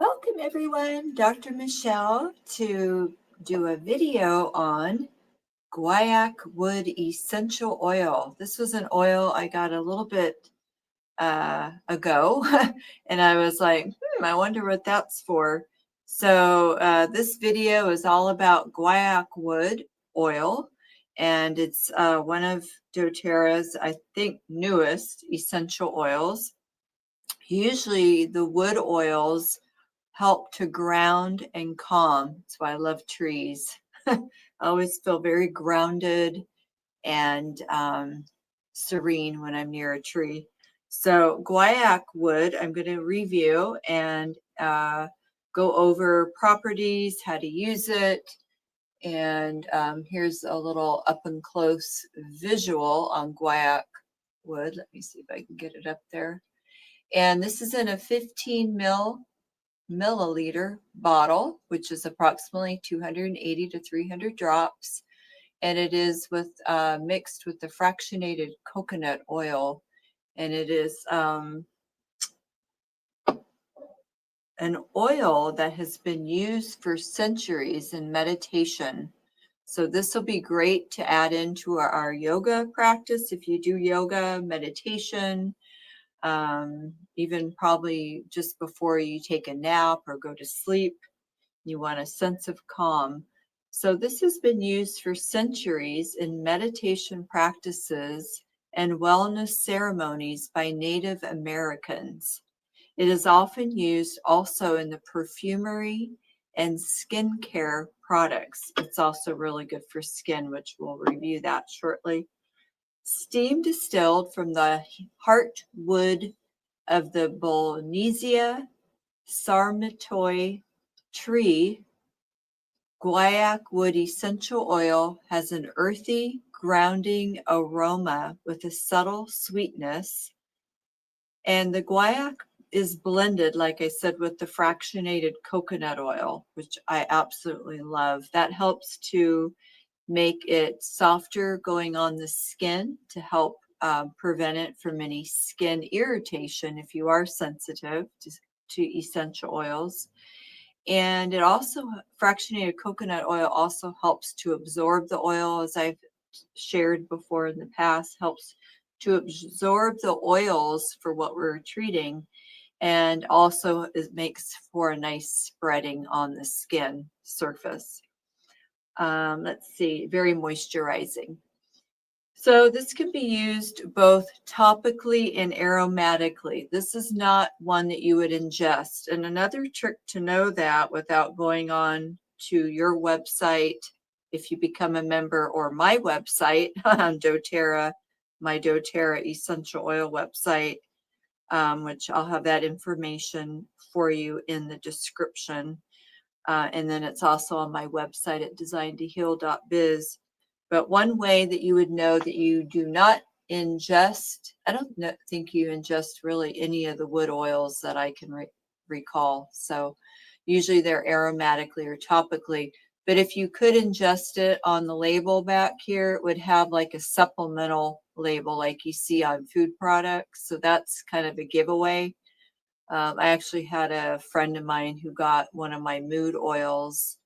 Welcome everyone, Dr. Michelle, to do a video on Guaiacwood Essential Oil. This was an oil I got a little bit ago, and I was like, I wonder what that's for. So this video is all about Guaiacwood oil, and it's one of doTERRA's, I think, newest essential oils. Usually the wood oils help to ground and calm. That's why I love trees. I always feel very grounded and serene when I'm near a tree. So Guaiacwood, I'm going to review and go over properties, how to use it, and here's a little up and close visual on Guaiacwood. Let me see if I can get it up there. And this is in a 15 milliliter bottle, which is approximately 280 to 300 drops. And it is with mixed with the fractionated coconut oil. And it is an oil that has been used for centuries in meditation. So this will be great to add into our yoga practice if you do yoga, meditation, even probably just before you take a nap or go to sleep. You want a sense of calm. So this has been used for centuries in meditation practices and wellness ceremonies by Native Americans. It is often used also in the perfumery and skincare products. It's also really good for skin, which we'll review that shortly. Steam distilled from the heartwood of the Bolnesia sarmatoi tree, Guaiacwood essential oil has an earthy, grounding aroma with a subtle sweetness. And the guaiac is blended, like I said, with the fractionated coconut oil, which I absolutely love. That helps to make it softer going on the skin to help prevent it from any skin irritation if you are sensitive to essential oils. And it also, fractionated coconut oil also helps to absorb the oil, as I've shared before in the past, helps to absorb the oils for what we're treating. And also it makes for a nice spreading on the skin surface. Let's see, very moisturizing. So this can be used both topically and aromatically. This is not one that you would ingest. And another trick to know that without going on to your website, if you become a member, or my website on doTERRA, my doTERRA essential oil website, which I'll have that information for you in the description. And then it's also on my website at designedtoheal.biz. But one way that you would know that you do not ingest, I don't think you ingest really any of the wood oils that I can recall. So usually they're aromatically or topically. But if you could ingest it, on the label back here, it would have like a supplemental label like you see on food products. So that's kind of a giveaway. I actually had a friend of mine who got one of my mood oils.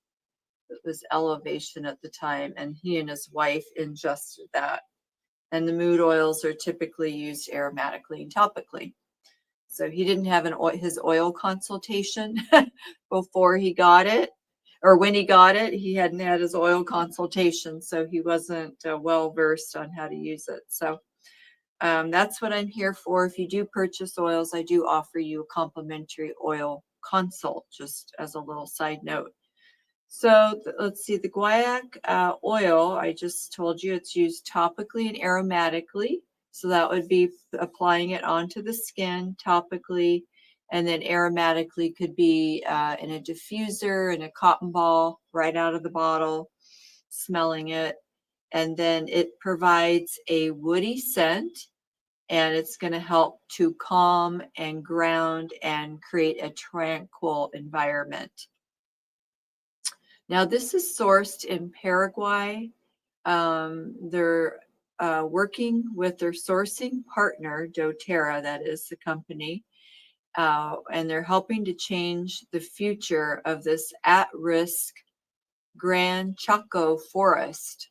It was Elevation at the time, and he and his wife ingested that. And the mood oils are typically used aromatically and topically. So he didn't have his oil consultation before he got it, or when he got it, he hadn't had his oil consultation, so he wasn't well versed on how to use it. So that's what I'm here for. If you do purchase oils, I do offer you a complimentary oil consult, just as a little side note. So let's see, the guaiac oil, I just told you it's used topically and aromatically. So that would be applying it onto the skin topically, and then aromatically could be in a diffuser, in a cotton ball, right out of the bottle, smelling it. And then it provides a woody scent, and it's going to help to calm and ground and create a tranquil environment. Now, this is sourced in Paraguay. They're working with their sourcing partner, doTERRA, that is the company. and they're helping to change the future of this at-risk Gran Chaco forest,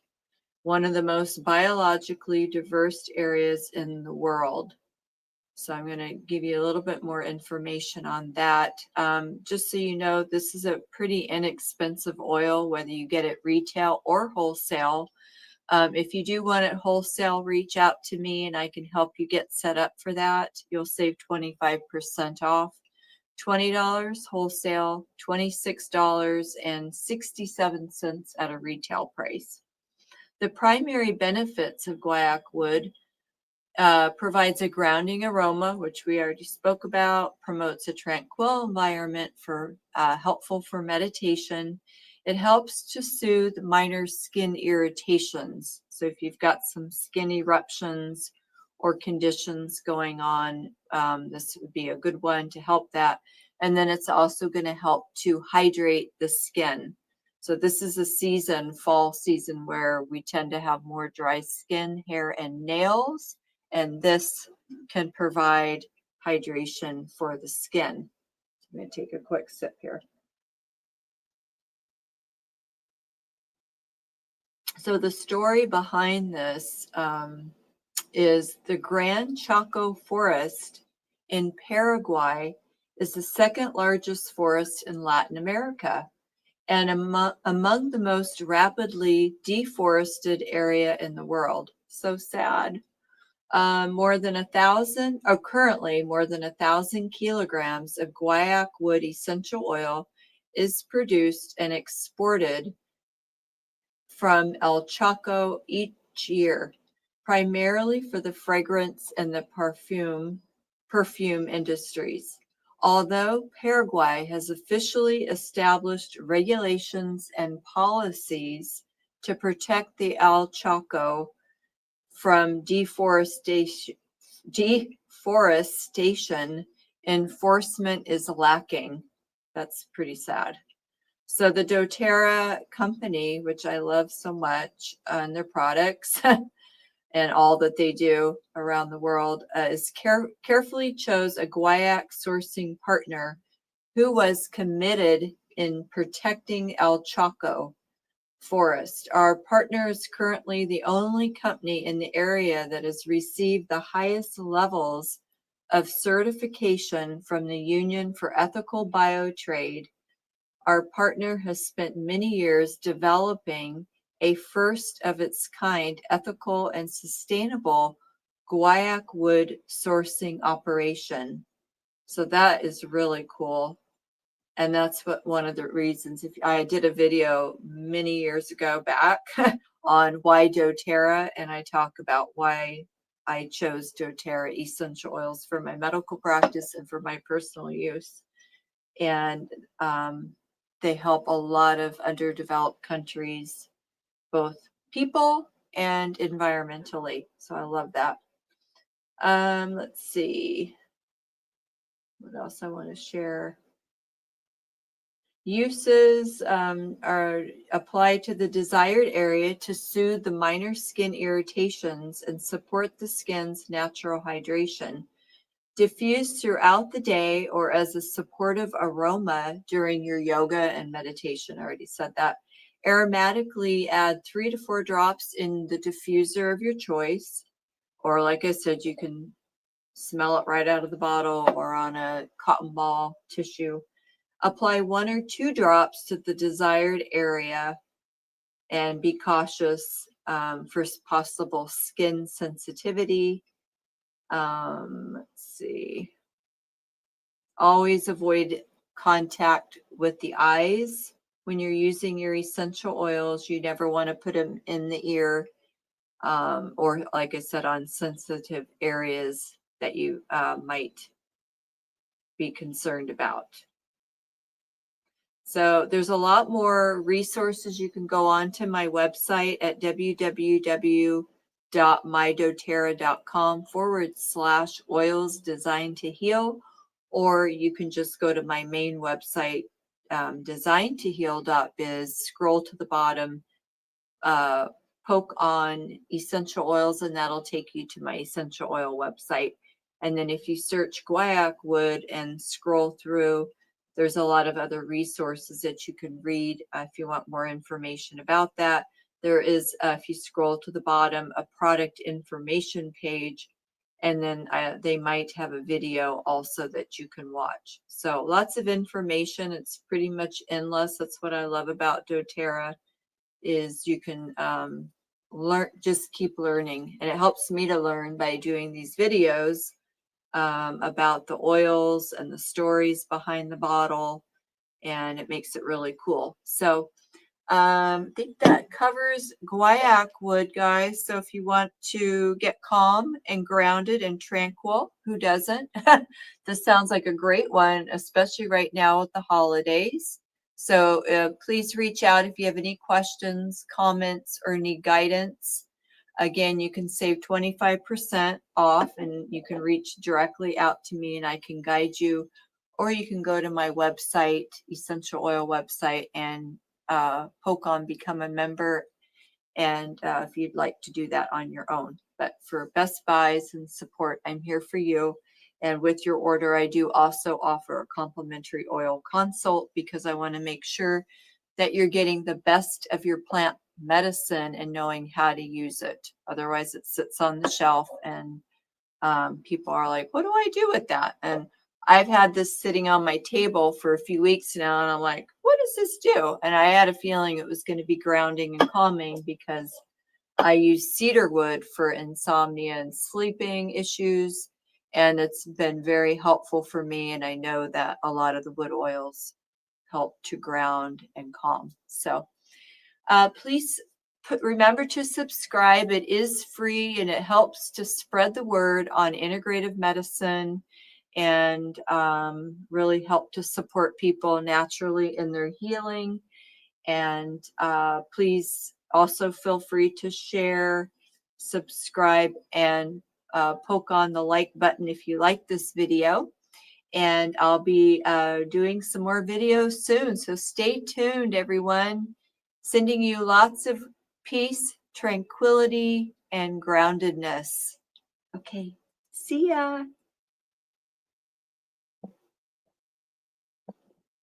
one of the most biologically diverse areas in the world. So I'm going to give you a little bit more information on that. Just so you know, this is a pretty inexpensive oil, whether you get it retail or wholesale. If you do want it wholesale, reach out to me and I can help you get set up for that. You'll save 25% off. $20 wholesale, $26.67 at a retail price. The primary benefits of guaiacwood provides a grounding aroma, which we already spoke about, promotes a tranquil environment for helpful for meditation. It helps to soothe minor skin irritations. So if you've got some skin eruptions or conditions going on, this would be a good one to help that. And then it's also going to help to hydrate the skin. So this is a season, fall season, where we tend to have more dry skin, hair, and nails. And this can provide hydration for the skin. I'm going to take a quick sip here. So the story behind this is the Gran Chaco forest in Paraguay is the second largest forest in Latin America and among the most rapidly deforested area in the world. So sad. Currently more than 1,000 kilograms of Guaiacwood essential oil is produced and exported from El Chaco each year, primarily for the fragrance and the perfume industries. Although Paraguay has officially established regulations and policies to protect the El Chaco from deforestation, enforcement is lacking. That's pretty sad. So the doTERRA company, which I love so much, and their products and all that they do around the world, carefully chose a guaiac sourcing partner who was committed in protecting El Chaco forest. Our partner is currently the only company in the area that has received the highest levels of certification from the Union for Ethical Biotrade. Our partner has spent many years developing a first of its kind ethical and sustainable guaiacwood sourcing operation. So that is really cool. And that's what one of the reasons. If I did a video many years ago back on why doTERRA, and I talk about why I chose doTERRA essential oils for my medical practice and for my personal use. And they help a lot of underdeveloped countries, both people and environmentally. So I love that. Let's see what else I want to share. Uses are applied to the desired area to soothe the minor skin irritations and support the skin's natural hydration. Diffuse throughout the day or as a supportive aroma during your yoga and meditation. I already said that. Aromatically add 3 to 4 drops in the diffuser of your choice. Or like I said, you can smell it right out of the bottle or on a cotton ball tissue. Apply 1 or 2 drops to the desired area and be cautious for possible skin sensitivity. Let's see. Always avoid contact with the eyes when you're using your essential oils. You never want to put them in the ear or, like I said, on sensitive areas that you might be concerned about. So there's a lot more resources. You can go on to my website at www.mydoterra.com/oils designed to heal, or you can just go to my main website, designedtoheal.biz, scroll to the bottom, poke on essential oils, and that'll take you to my essential oil website. And then if you search guaiacwood and scroll through, there's a lot of other resources that you can read if you want more information about that. There is, if you scroll to the bottom, a product information page, and then they might have a video also that you can watch. So lots of information. It's pretty much endless. That's what I love about doTERRA, is you can learn, just keep learning. And it helps me to learn by doing these videos about the oils and the stories behind the bottle, and it makes it really cool. So I think that covers guaiacwood, guys. So if you want to get calm and grounded and tranquil, who doesn't? This sounds like a great one, especially right now with the holidays. So please reach out if you have any questions, comments, or need guidance. Again, you can save 25% off, and you can reach directly out to me and I can guide you. Or you can go to my website, Essential Oil website, and poke on become a member, and if you'd like to do that on your own. But for best buys and support, I'm here for you. And with your order, I do also offer a complimentary oil consult, because I want to make sure that you're getting the best of your plant medicine and knowing how to use it. Otherwise, it sits on the shelf and people are like, what do I do with that? And I've had this sitting on my table for a few weeks now, and I'm like, what does this do? And I had a feeling it was going to be grounding and calming, because I use cedar wood for insomnia and sleeping issues, and it's been very helpful for me. And I know that a lot of the wood oils help to ground and calm. So please remember to subscribe. It is free, and it helps to spread the word on integrative medicine, and really help to support people naturally in their healing. And please also feel free to share, subscribe, and poke on the like button if you like this video. And I'll be doing some more videos soon. So stay tuned, everyone. Sending you lots of peace, tranquility, and groundedness. Okay, see ya.